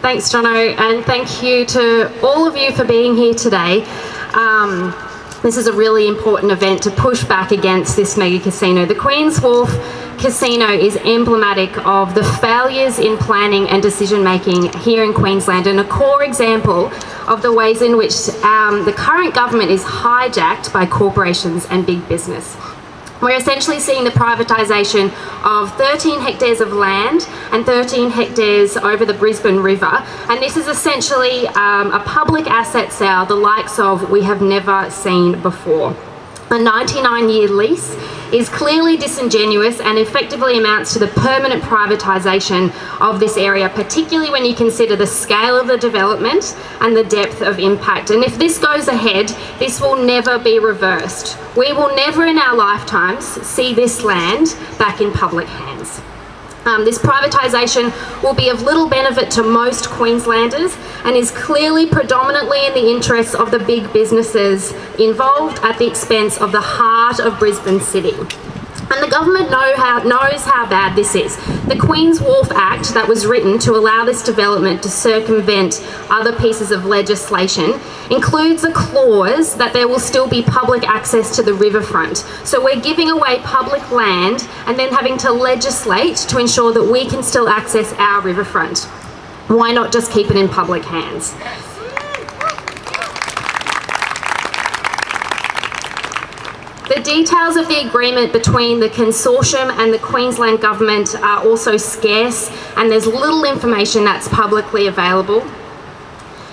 Thanks, Jono, and thank you to all of you for being here today. This is a really important event to push back against this mega casino. The Queens Wharf Casino is emblematic of the failures in planning and decision making here in Queensland, and a core example of the ways in which the current government is hijacked by corporations and big business. We're essentially seeing the privatisation of 13 hectares of land and 13 hectares over the Brisbane River, and this is essentially a public asset sale the likes of we have never seen before. A 99-year lease is clearly disingenuous and effectively amounts to the permanent privatisation of this area, particularly when you consider the scale of the development and the depth of impact. And if this goes ahead, this will never be reversed. We will never in our lifetimes see this land back in public hands. This privatisation will be of little benefit to most Queenslanders and is clearly predominantly in the interests of the big businesses involved at the expense of the heart of Brisbane City. And the government knows how bad this is. The Queens Wharf Act that was written to allow this development to circumvent other pieces of legislation includes a clause that there will still be public access to the riverfront. So we're giving away public land and then having to legislate to ensure that we can still access our riverfront. Why not just keep it in public hands? The details of the agreement between the consortium and the Queensland Government are also scarce, and there's little information that's publicly available.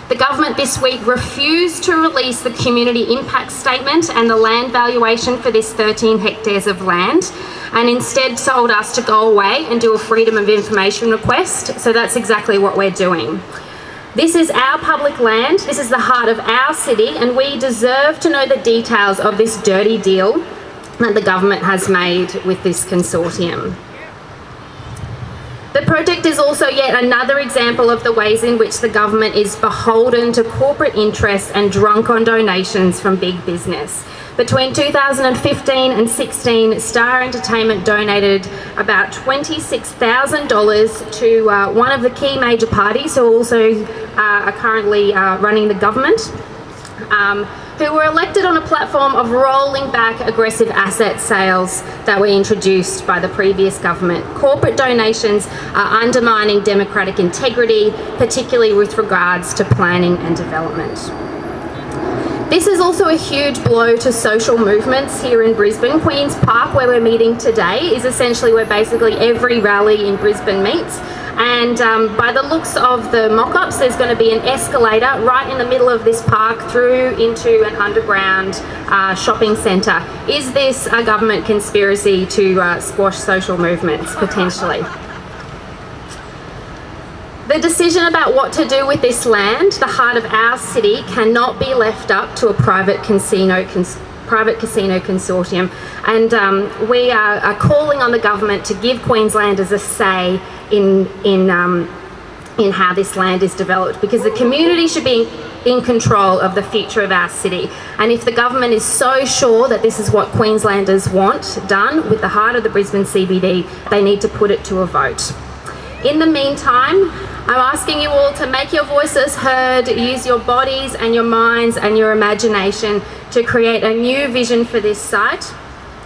The government this week refused to release the community impact statement and the land valuation for this 13 hectares of land, and instead told us to go away and do a freedom of information request. So that's exactly what we're doing. This is our public land, this is the heart of our city, and we deserve to know the details of this dirty deal that the government has made with this consortium. The project is also yet another example of the ways in which the government is beholden to corporate interests and drunk on donations from big business. Between 2015 and 16, Star Entertainment donated about $26,000 to one of the key major parties who also are currently running the government, who were elected on a platform of rolling back aggressive asset sales that were introduced by the previous government. Corporate donations are undermining democratic integrity, particularly with regards to planning and development. This is also a huge blow to social movements here in Brisbane. Queens Park, where we're meeting today, is essentially where basically every rally in Brisbane meets. And by the looks of the mock-ups, there's going to be an escalator right in the middle of this park through into an underground shopping centre. Is this a government conspiracy to squash social movements, potentially? The decision about what to do with this land, the heart of our city, cannot be left up to a private casino consortium, and we are calling on the government to give Queenslanders a say in how this land is developed, because the community should be in control of the future of our city. And if the government is so sure that this is what Queenslanders want done with the heart of the Brisbane CBD, they need to put it to a vote. In the meantime, I'm asking you all to make your voices heard, use your bodies and your minds and your imagination to create a new vision for this site,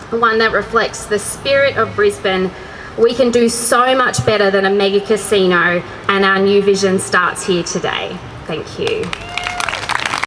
one that reflects the spirit of Brisbane. We can do so much better than a mega casino, and our new vision starts here today. Thank you.